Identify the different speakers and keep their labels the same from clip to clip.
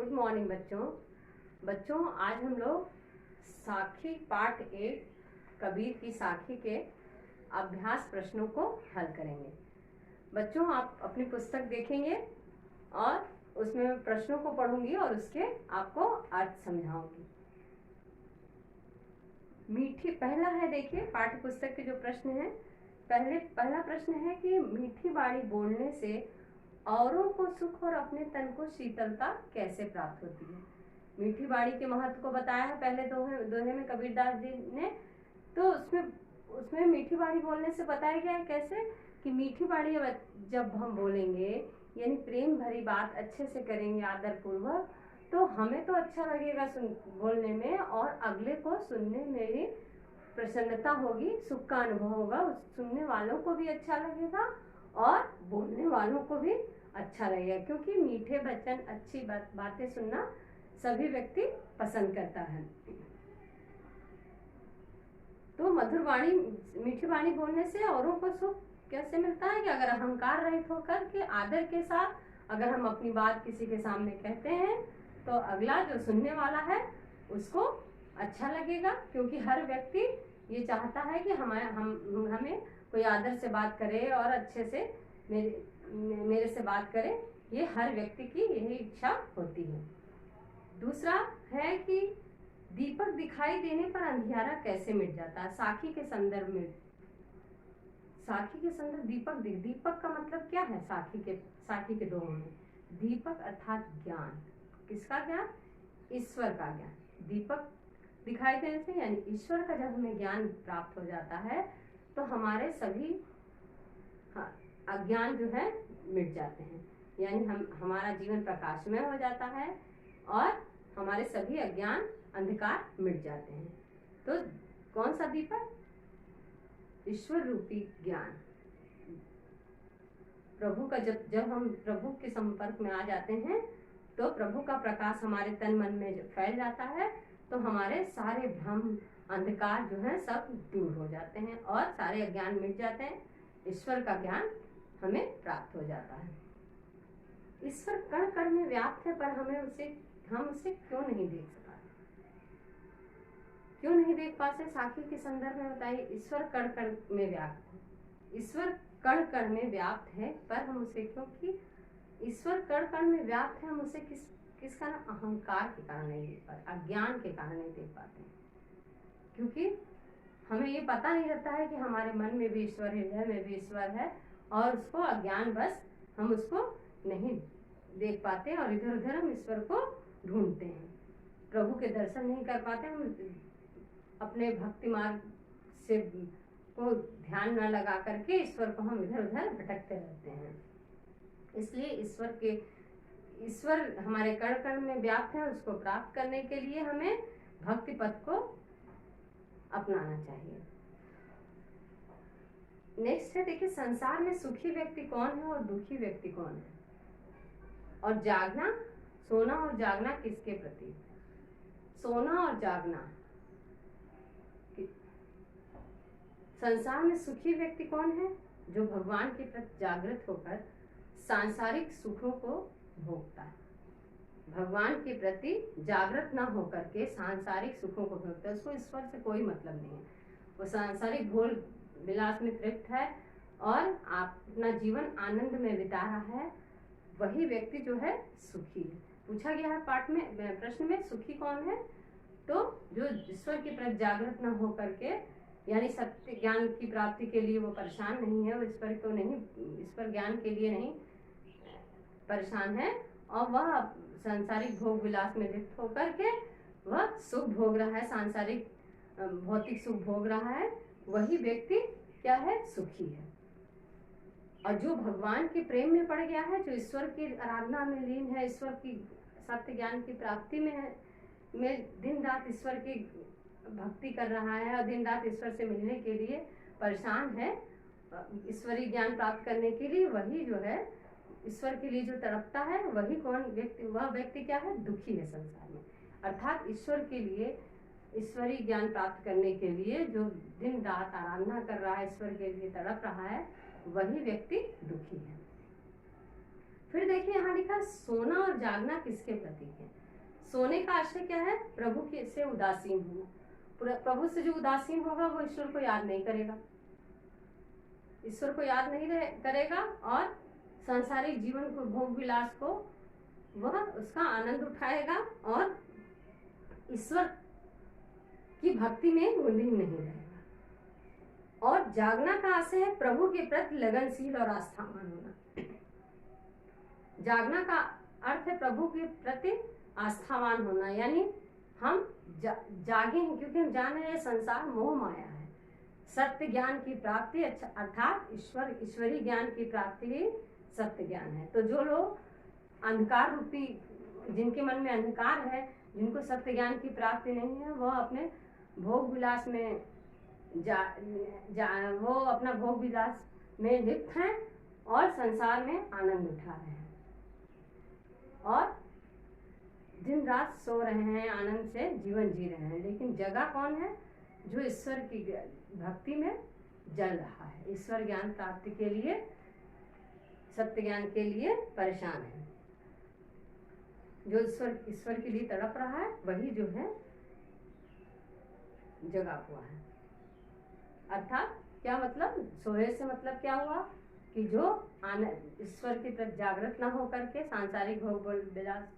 Speaker 1: Good morning बच्चों आज हम लोग साखी पाठ 1 कबीर की साखी के अभ्यास प्रश्नों को हल करेंगे। बच्चों आप अपनी पुस्तक देखेंगे और उसमें मैं प्रश्नों को पढ़ूंगी और उसके आपको अर्थ समझाऊंगी। मीठी पहला है, देखिए पाठ्य पुस्तक के जो प्रश्न है, पहला प्रश्न है कि मीठी बाणी बोलने से औरों को सुख और अपने तन को शीतलता कैसे प्राप्त होती है। मीठी बाणी के महत्व को बताया है पहले दोहे में कबीरदास जी ने। तो उसमें मीठी बाणी बोलने से बताया गया है कैसे कि मीठी बाणी जब हम बोलेंगे यानी प्रेम भरी बात अच्छे से करेंगे आदर पूर्वक, तो हमें तो अच्छा लगेगा बोलने में और अगले को सुनने में भी प्रसन्नता होगी, सुख का अनुभव होगा। सुनने वालों को भी अच्छा लगेगा और बोलने वालों को भी अच्छा लगेगा, क्योंकि मीठे वचन अच्छी बातें सुनना सभी व्यक्ति पसंद करता है। तो मधुर वाणी मीठी वाणी बोलने से औरों को सुख कैसे मिलता है कि अगर अहंकार रहित होकर के आदर के साथ अगर हम अपनी बात किसी के सामने कहते हैं तो अगला जो सुनने वाला है उसको अच्छा लगेगा, क्योंकि हर व्यक्ति ये चाहता है कि हमें कोई आदर से बात करे और अच्छे से मेरे से बात करे। ये हर व्यक्ति की यही इच्छा होती है। दूसरा है कि दीपक दिखाई देने पर अंधियारा कैसे मिट जाता है। साखी के संदर्भ दीपक का मतलब क्या है। साखी के दोहों में दीपक अर्थात ज्ञान। किसका ज्ञान? ईश्वर का ज्ञान। दीपक दिखाई देने से यानी ईश्वर का जब हमें ज्ञान प्राप्त हो जाता है तो हमारे सभी अज्ञान जो है मिट जाते हैं, यानी हमारा जीवन प्रकाशमय हो जाता है और हमारे सभी अज्ञान अंधकार मिट जाते हैं। तो कौन सा दीपक? ईश्वर रूपी ज्ञान। प्रभु का जब हम प्रभु के संपर्क में आ जाते हैं तो प्रभु का प्रकाश हमारे तन मन में फैल जाता है, तो हमारे सारे भ्रम अंधकार जो है सब दूर हो जाते हैं और सारे अज्ञान मिट जाते हैं। ईश्वर का ज्ञान हमें प्राप्त हो जाता है। ईश्वर कण कण में व्याप्त है, पर हम उसे क्यों नहीं देख पाते? क्यों नहीं देख पाते? साखी के संदर्भ में बताइए। ईश्वर कण कण में व्याप्त है। ईश्वर कण कण में व्याप्त है, पर हम उसे, क्योंकि ईश्वर कण कण में व्याप्त है, हम उसे किस कारण? अहंकार के कारण नहीं देख पाते, अज्ञान के कारण नहीं देख पाते, क्योंकि हमें ये पता नहीं रहता है कि हमारे मन में भी ईश्वर है, हृदय में भी ईश्वर है, और उसको अज्ञान बस हम उसको नहीं देख पाते और इधर उधर हम ईश्वर को ढूंढते हैं, प्रभु के दर्शन नहीं कर पाते। हम अपने भक्ति मार्ग से को ध्यान न लगा करके ईश्वर को हम इधर उधर भटकते रहते हैं। इसलिए ईश्वर हमारे कण कण में व्याप्त है, उसको प्राप्त करने के लिए हमें भक्ति पथ को अपनाना चाहिए। नेक्स्ट है, देखिए संसार में सुखी व्यक्ति कौन है और दुखी व्यक्ति कौन है, और सोना और जागना किसके प्रति? सोना और जागना। संसार में सुखी व्यक्ति कौन है? जो भगवान के प्रति जागृत होकर सांसारिक सुखों को भोगता है। भगवान के प्रति जागृत ना होकर के सांसारिक सुखों को भोगता है, उसको ईश्वर से कोई मतलब नहीं है। वो सांसारिक भोल विलास में तृप्त है और अपना जीवन आनंद में बिता रहा है, वही व्यक्ति जो है सुखी है। पूछा गया है पाठ में, प्रश्न में, सुखी कौन है? तो जो ईश्वर के प्रति जागृत न होकर के यानी सत्य ज्ञान की प्राप्ति के लिए वो परेशान नहीं है, वो ईश्वर ज्ञान के लिए नहीं परेशान है, और वह सांसारिक भोग विलास में लिप्त होकर के वह सुख भोग रहा है, सांसारिक भौतिक सुख भोग रहा है, वही व्यक्ति क्या है? सुखी है। और जो भगवान के प्रेम में पड़ गया है, जो ईश्वर की आराधना में लीन है, ईश्वर की सत्य ज्ञान की प्राप्ति में दिन रात ईश्वर की भक्ति कर रहा है और दिन रात ईश्वर से मिलने के लिए परेशान है, ईश्वरीय ज्ञान प्राप्त करने के लिए, वही जो है ईश्वर के लिए जो तड़पता है, वही वह व्यक्ति क्या है? दुखी है संसार में। अर्थात ईश्वर के लिए, ईश्वरीय ज्ञान प्राप्त करने के लिए जो दिन रात आराधना कर रहा है, ईश्वर के लिए तड़प रहा है, वही व्यक्ति दुखी है। फिर देखिए यहाँ लिखा सोना और जागना किसके प्रतीक है। सोने का आशय क्या है, प्रभु के से उदासीन होना। प्रभु से जो उदासीन होगा वो ईश्वर को याद नहीं करेगा, ईश्वर को याद नहीं करेगा और सांसारिक जीवन को, भोग विलास को वह उसका आनंद उठाएगा और ईश्वर की भक्ति में लीन नहीं रहेगा। और जागना का आशय है प्रभु के प्रति लगनशील और आस्थावान होना। जागना का अर्थ है प्रभु के प्रति आस्थावान होना, यानी हम जागे हैं क्योंकि हम जान रहे हैं संसार मोह माया है। सत्य ज्ञान की प्राप्ति अर्थात ईश्वरी ज्ञान की प्राप्ति ही सत्य ज्ञान है। तो जो लोग अंधकार रूपी, जिनके मन में अंधकार है, जिनको सत्य ज्ञान की प्राप्ति नहीं है, वह अपने भोग विलास में वो अपना भोग विलास में लिप्त हैं और संसार में आनंद उठा रहे हैं और दिन रात सो रहे हैं, आनंद से जीवन जी रहे हैं। लेकिन जगह कौन है, जो ईश्वर की भक्ति में जल रहा है, ईश्वर ज्ञान प्राप्ति के लिए, सत्य ज्ञान के लिए परेशान है, जो ईश्वर के लिए तड़प रहा है, वही जो है जगा हुआ है। अर्थात क्या मतलब, सोए से मतलब क्या हुआ कि जो ईश्वर के प्रति जागृत न होकर के सांसारिक भोग विलास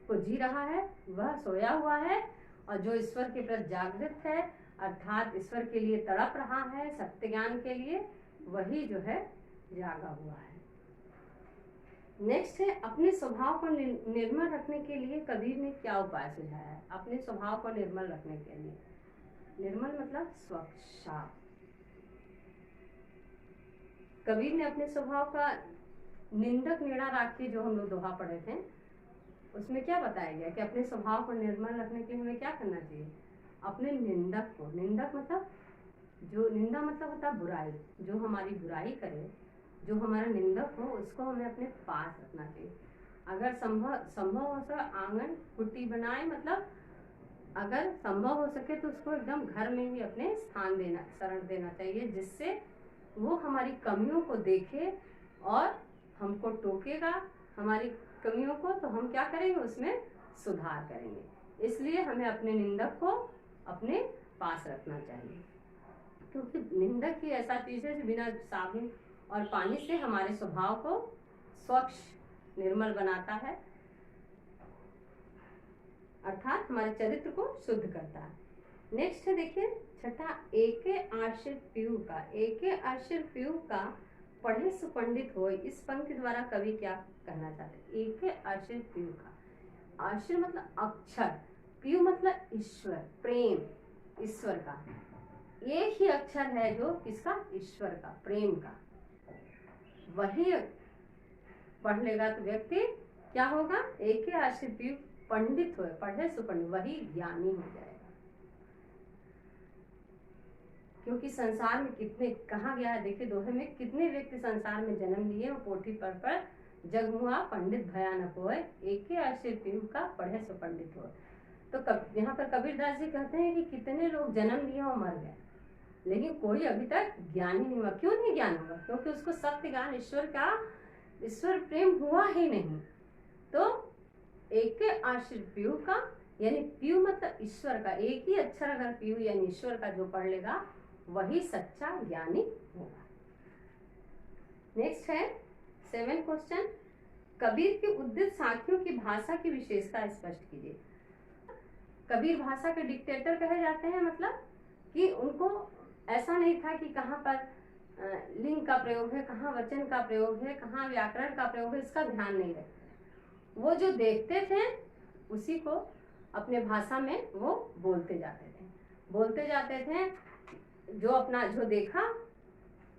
Speaker 1: को जी रहा है वह सोया हुआ है, और जो ईश्वर के प्रति जागृत है अर्थात ईश्वर के लिए तड़प रहा है, सत्य ज्ञान के लिए, वही जो है जागा हुआ है। नेक्स्ट है अपने स्वभाव को निर्मल रखने के लिए कबीर ने क्या उपाय सुझाया है। अपने स्वभाव को निर्मल रखने के लिए, निर्मल मतलब स्वच्छ, साफ। कबीर ने अपने स्वभाव का निंदक नेड़ा राखी, जो हम लोग दोहा पढ़े थे, उसमें क्या बताया गया कि अपने स्वभाव को निर्मल रखने के लिए हमें क्या करना चाहिए। अपने निंदक को, निंदक मतलब जो निंदा मतलब होता है बुराई, जो हमारी बुराई करे, जो हमारा निंदक हो, उसको हमें अपने पास रखना चाहिए। अगर संभव हो सके आंगन कुटी बनाए, मतलब अगर संभव हो सके तो उसको एकदम घर में ही अपने स्थान देना, शरण देना चाहिए, जिससे वो हमारी कमियों को देखे और हमको टोकेगा हमारी कमियों को, तो हम क्या करेंगे, उसमें सुधार करेंगे। इसलिए हमें अपने निंदक को अपने पास रखना चाहिए, क्योंकि निंदक ही ऐसा चीज है जो बिना साबुन और पानी से हमारे स्वभाव को स्वच्छ, निर्मल बनाता है, अर्थात हमारे चरित्र को शुद्ध करता है। नेक्स्ट है देखिए छठा, एके आश्रित पीयू का। एके आश्रित पीयू का पढ़े सुपंडित हो, इस पंक्ति द्वारा कवि क्या कहना चाहते हैं। एके आश्रित पीयू का, आश्रित मतलब अक्षर, पीयू मतलब ईश्वर, प्रेम, ईश्वर का। एक ही अक्षर है जो किसका, ईश्वर का, प्रेम का। वही पढ़ लेगा तो व्यक्ति क्या होगा, एक ही आश्रित पीयू पंडित हो, पढ़े सुपंडित, वही ज्ञानी हो जाएगा। क्योंकि संसार में कितने, कहा गया है देखिए दोहे में, कितने व्यक्ति संसार में जन्म लिए और पोथी पर जग हुआ पंडित भयानक होए, एक ही आश्रित पीयू का पढ़े सो पंडित हो। तो यहाँ पर कबीरदास जी कहते हैं कि कितने लोग जन्म लिए और मर गए, लेकिन कोई अभी तक ज्ञानी नहीं हुआ। क्यों नहीं ज्ञान हुआ, क्योंकि उसको सत्य ज्ञान, ईश्वर प्रेम हुआ ही नहीं। तो एक आश्रित पीयू का, यानी पीयू मतलब ईश्वर का, एक ही अक्षर अगर पीयू यानी ईश्वर का जो पढ़ लेगा वही सच्चा ज्ञानी होगा। नेक्स्ट है 7 क्वेश्चन, कबीर के उद्धृत साखियों की भाषा की विशेषता स्पष्ट कीजिए। कबीर भाषा के डिक्टेटर कहे जाते हैं, मतलब कि उनको ऐसा नहीं था कि कहाँ पर लिंग का प्रयोग है, कहाँ वचन का प्रयोग है, कहाँ व्याकरण का प्रयोग है, इसका ध्यान नहीं रखते। वो जो देखते थे उसी को अपने भाषा में वो बोलते जाते थे, जो अपना जो देखा,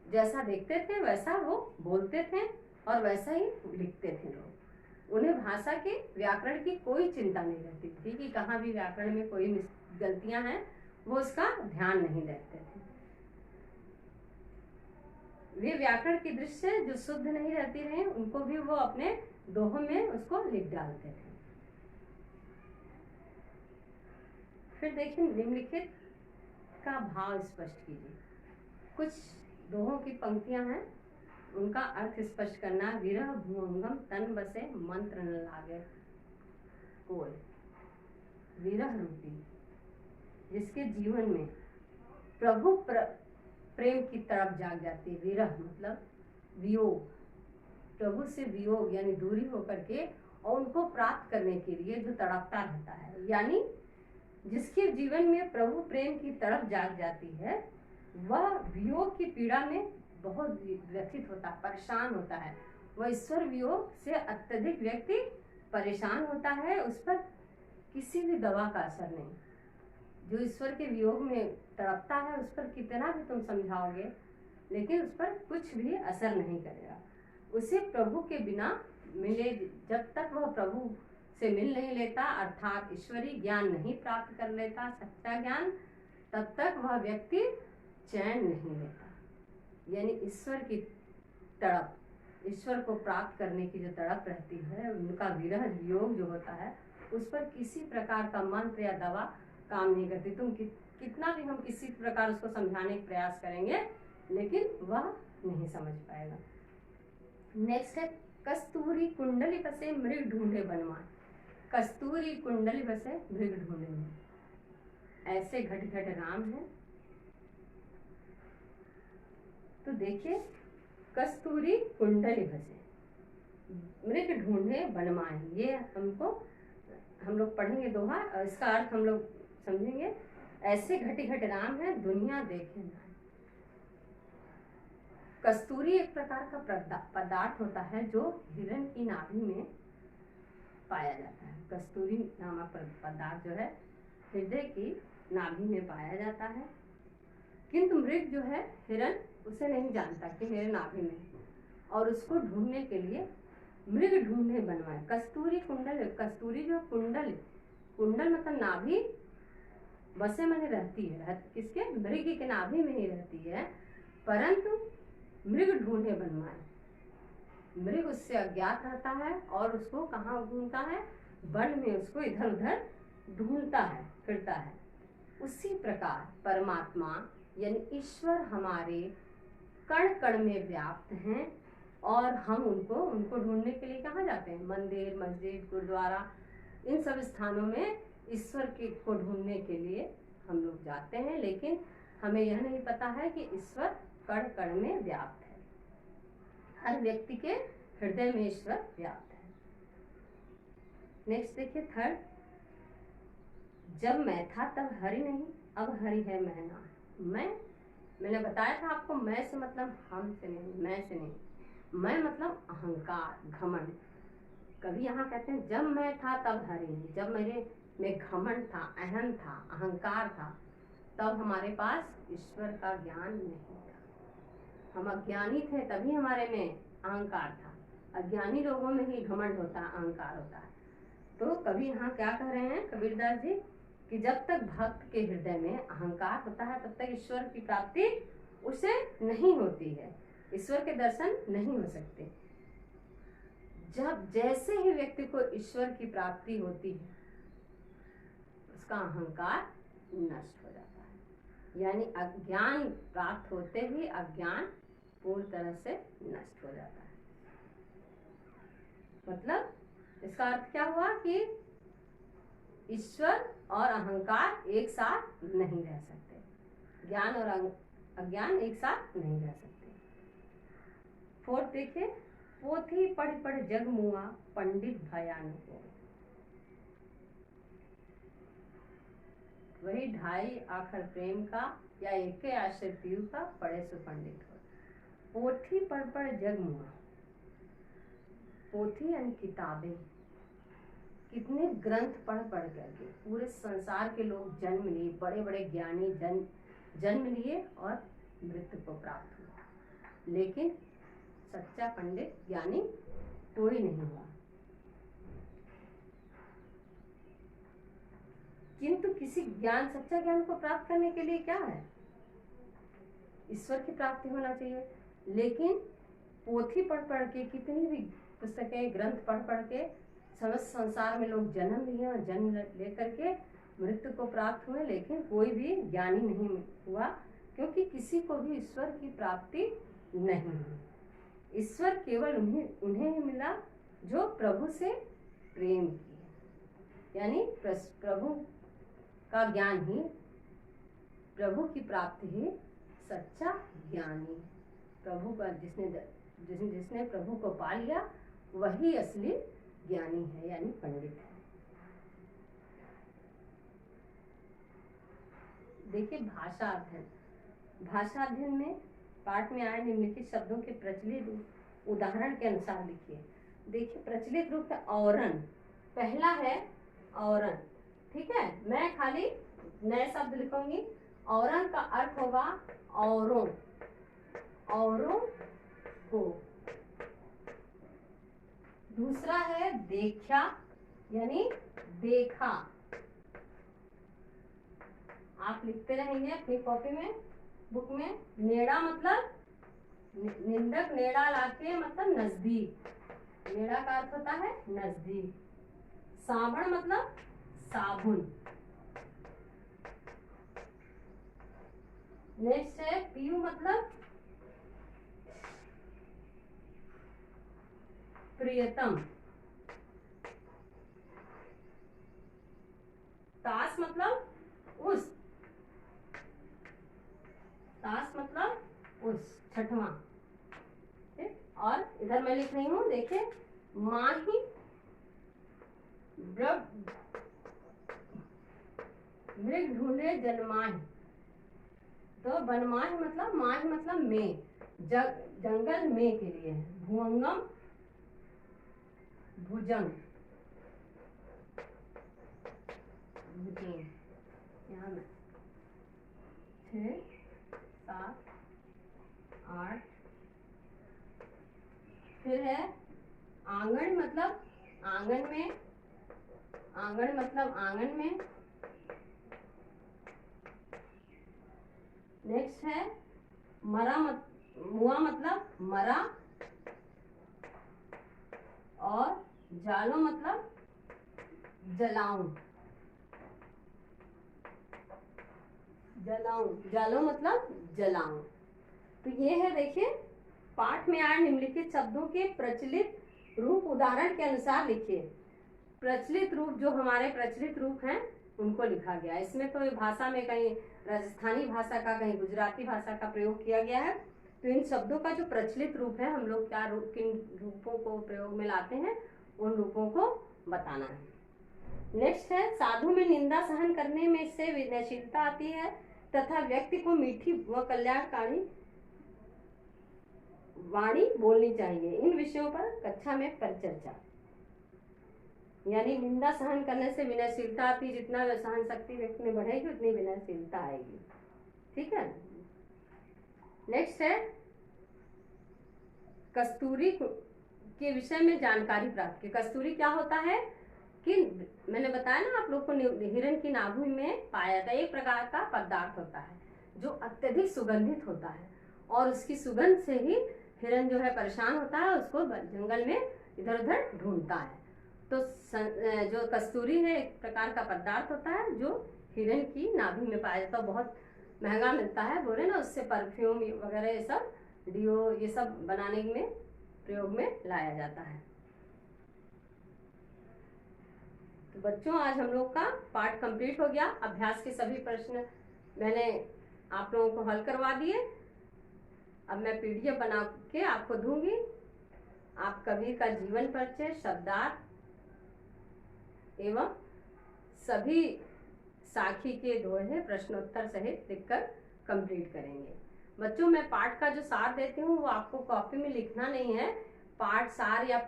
Speaker 1: जैसा देखते थे वैसा वो बोलते थे और वैसा ही लिखते थे लोग। उन्हें भाषा के व्याकरण की कोई चिंता नहीं रहती थी कि कहाँ भी व्याकरण में कोई गलतियां हैं, वो उसका ध्यान नहीं रखते थे। वे व्याकरण की दृष्टि जो शुद्ध नहीं रहती रहे, उनको भी वो अपने दोहों में उसको लिख डालते थे। फिर देखिए निम्नलिखित का भाव स्पष्ट कीजिए। कुछ दोहों की पंक्तियां हैं, उनका अर्थ स्पष्ट करना। विरह भुवंगम तन बसे मंत्र न लागे कोई। विरह रूपी जिसके जीवन में प्रभु प्रेम की तरफ जाग जाती है। विरह मतलब वियोग, प्रभु से वियोग यानी दूरी होकर के और उनको प्राप्त करने के लिए जो तड़पता रहता है, यानी जिसके जीवन में प्रभु प्रेम की तरफ जाग जाती है, वह वियोग की पीड़ा में बहुत व्यथित होता है, परेशान होता है। वह ईश्वर वियोग से अत्यधिक व्यक्ति परेशान होता है। उस पर किसी भी दवा का असर नहीं। जो ईश्वर के वियोग में तड़पता है, उस पर कितना भी तुम समझाओगे, लेकिन उस पर कुछ भी असर नहीं करेगा। उसे प्रभु के बिना मिले, जब तक वह प्रभु से मिल नहीं लेता, अर्थात ईश्वरीय ज्ञान नहीं प्राप्त कर लेता, सच्चा ज्ञान, तब तक वह व्यक्ति चैन नहीं लेता। यानी ईश्वर की तड़प, ईश्वर को प्राप्त करने की जो तड़प रहती है, उनका विरह वियोग जो होता है, उस पर किसी प्रकार का मंत्र या दवा काम नहीं करती। तुम कितना भी हम किसी प्रकार उसको समझाने का प्रयास करेंगे, लेकिन वह नहीं समझ पाएगा। नेक्स्ट है कस्तूरी कुंडली बसे मृग ढूंढे बनवान। कस्तूरी कुंडली बसे मृग ढूंढे में ऐसे घट घट राम है। तो देखिए, कस्तूरी कुंडली बसे मृग ढूंढे बनवाए, ये हम लोग पढ़ेंगे दोहा, और इसका अर्थ हम लोग समझेंगे। ऐसे घटी घट राम है, दुनिया देखे ना। कस्तूरी एक प्रकार का पदार्थ होता है जो हिरण की नाभि में पाया जाता है। कस्तूरी नामक पदार्थ जो है हृदय की नाभि में पाया जाता है, किंतु मृग जो है हिरण उसे नहीं जानता कि मेरे नाभि में, और उसको ढूंढने के लिए मृग ढूंढे बनवाए। कस्तूरी कुंडल, कस्तूरी जो कुंडल मतलब नाभि बसे में रहती है, किसके? मृग के नाभि में ही रहती है, परंतु मृग ढूंढे बनवाए। मृग उससे अज्ञात रहता है और उसको कहाँ ढूंढता है? वन में उसको इधर उधर ढूंढता है, फिरता है। उसी प्रकार परमात्मा यानी ईश्वर हमारे कण कण में व्याप्त हैं, और हम उनको ढूंढने के लिए कहाँ जाते हैं? मंदिर, मस्जिद, गुरुद्वारा, इन सब स्थानों में ईश्वर को ढूंढने के लिए हम लोग जाते हैं, लेकिन हमें यह नहीं पता है कि ईश्वर कण कण में व्याप्त है। हर व्यक्ति के हृदय में ईश्वर व्याप्त है। नेक्स्ट देखिए, थर्ड, जब मैं था तब हरि नहीं, अब हरि है मैं ना। मैंने बताया था आपको, मैं से मतलब हम से नहीं, मैं से नहीं। मैं मतलब अहंकार, घमंड। कभी यहाँ कहते हैं जब मैं था तब हरि नहीं, जब मेरे में घमंड था, अहम था, अहंकार था, तब हमारे पास ईश्वर का ज्ञान नहीं था। हम अज्ञानी थे, तभी हमारे में अहंकार था। अज्ञानी लोगों में ही घमंड होता है, अहंकार होता है। तो कभी यहाँ क्या कह रहे हैं कबीरदास जी कि जब तक भक्त के हृदय में अहंकार होता है, तब तक ईश्वर की प्राप्ति उसे नहीं होती है, ईश्वर के दर्शन नहीं हो सकते। जब जैसे ही व्यक्ति को ईश्वर की प्राप्ति होती है, उसका अहंकार नष्ट हो जाता है। यानी अज्ञान प्राप्त होते ही अज्ञान पूर्ण तरह से नष्ट हो जाता है। मतलब इसका अर्थ क्या हुआ कि ईश्वर और अहंकार एक साथ नहीं रह सकते, ज्ञान और अज्ञान एक साथ नहीं रह सकते। फोर्थ देखिए, पोथी पढ़ पढ़ जग मुआ, पंडित भयानक हो। वही ढाई आखर प्रेम का या एक आश्रय पीयू का, पढ़े सो पंडित हो। पोथी पढ़ पढ़ जग मुआ, पोथी यानी किताबें, कितने ग्रंथ पढ़ पढ़ करके पूरे संसार के लोग जन्म लिए, बड़े बड़े ज्ञानी जन्म लिए और मृत्यु को प्राप्त हुआ, लेकिन सच्चा पंडित ज्ञानी कोई नहीं हुआ। किंतु किसी ज्ञान, सच्चा ज्ञान को प्राप्त करने के लिए क्या है? ईश्वर की प्राप्ति होना चाहिए। लेकिन पोथी पढ़ पढ़ के, कितनी भी पुस्तकें, ग्रंथ पढ़ पढ़ के समस्त संसार में लोग जन्म लिए और जन्म लेकर के मृत्यु को प्राप्त हुए, लेकिन कोई भी ज्ञानी नहीं हुआ, क्योंकि किसी को भी ईश्वर की प्राप्ति नहीं हुई। ईश्वर केवल उन्हें ही मिला जो प्रभु से प्रेम किए। यानी प्रभु का ज्ञान ही, प्रभु की प्राप्ति ही सच्चा ज्ञानी। प्रभु का जिसने प्रभु को पा लिया वही असली ज्ञानी है, यानी पंडित है। देखिए भाषा अध्ययन। भाषा अध्ययन में पाठ में आए निम्नलिखित शब्दों के प्रचलित उदाहरण के अनुसार लिखिए। देखिए प्रचलित रूप है औरन। पहला है औरन, ठीक है। मैं खाली नए शब्द लिखूंगी। औरन का अर्थ होगा औरों, औरों को। दूसरा है देखा, यानी देखा। आप लिखते रहेंगे अपनी कॉपी में, बुक में। नेड़ा मतलब निंदक, नेड़ा लाके मतलब नजदीक। नेड़ा का अर्थ होता है नजदीक। साबण मतलब साबुन। नेक्स्ट है पीयू मतलब प्रियतम। तास मतलब उस, तास मतलब उस, छठवां। और इधर मैं लिख रही हूं, देखिए माही मृग ढूंढे जनमाही। तो बनमाही मतलब, माही मतलब में, जंगल में के लिए है। भुवंगम भुजंग, यहाँ में 6 7 8। फिर है आंगन मतलब आंगन में, आंगन मतलब आंगन में। नेक्स्ट है मरा मुआ मतलब मरा। और जालो मतलब जलाऊं, जालो मतलब जलाऊं। तो ये है, देखिए पाठ में आए निम्नलिखित शब्दों के प्रचलित रूप उदाहरण के अनुसार लिखिए। प्रचलित रूप, जो हमारे प्रचलित रूप हैं उनको लिखा गया। इसमें तो भाषा में कहीं राजस्थानी भाषा का, कहीं गुजराती भाषा का प्रयोग किया गया है। तो इन शब्दों का जो प्रचलित रूप है, हम लोग क्या रूप, किन रूपों को प्रयोग में लाते हैं, उन रूपों को बताना है। नेक्स्ट है साधु में निंदा सहन करने में से विनयशीलता आती है तथा व्यक्ति को मीठी व कल्याणकारी वाणी बोलनी चाहिए। इन विषयों पर कक्षा में परिचर्चा। यानी निंदा सहन करने से विनयशीलता आती, जितना सहन शक्ति व्यक्ति में बढ़ेगी उतनी विनयशीलता आएगी, ठीक है। नेक्स्ट है कस्तूरी के विषय में जानकारी प्राप्त की। कस्तूरी क्या होता है कि मैंने बताया ना आप लोग को, हिरण की नाभि में पाया जाता है। एक प्रकार का पदार्थ होता है जो अत्यधिक सुगंधित होता है, और उसकी सुगंध से ही हिरण जो है परेशान होता है, उसको जंगल में इधर उधर ढूंढता है। तो जो कस्तूरी है एक प्रकार का पदार्थ होता है जो हिरण की नाभि में पाया जाता है। बहुत महंगा मिलता है, बोले ना, उससे परफ्यूम वगैरह ये सब, डिओ ये सब बनाने में प्रयोग में लाया जाता है। तो बच्चों आज हम लोग का पाठ कंप्लीट हो गया। अभ्यास के सभी प्रश्न मैंने आप लोगों को हल करवा दिए। अब मैं पीडीएफ बना के आपको दूंगी। आप कबीर का जीवन परिचय, शब्दार्थ एवं सभी साखी के दोहे प्रश्नोत्तर सहित लिखकर कंप्लीट करेंगे। बच्चों मैं पाठ का जो सार देती हूँ वो आपको कॉपी में लिखना नहीं है। पाठ सार या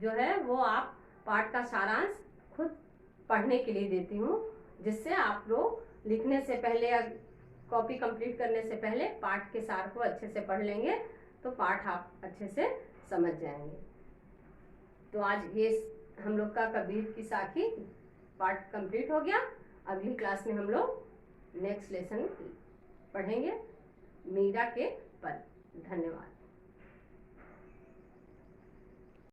Speaker 1: जो है वो आप पाठ का सारांश खुद पढ़ने के लिए देती हूँ, जिससे आप लोग लिखने से पहले या कॉपी कंप्लीट करने से पहले पाठ के सार को अच्छे से पढ़ लेंगे तो पाठ आप अच्छे से समझ जाएंगे। तो आज ये हम लोग का कबीर की साखी पाठ कंप्लीट हो गया। अगली क्लास में हम लोग नेक्स्ट लेसन पढ़ेंगे मीरा के पद। धन्यवाद।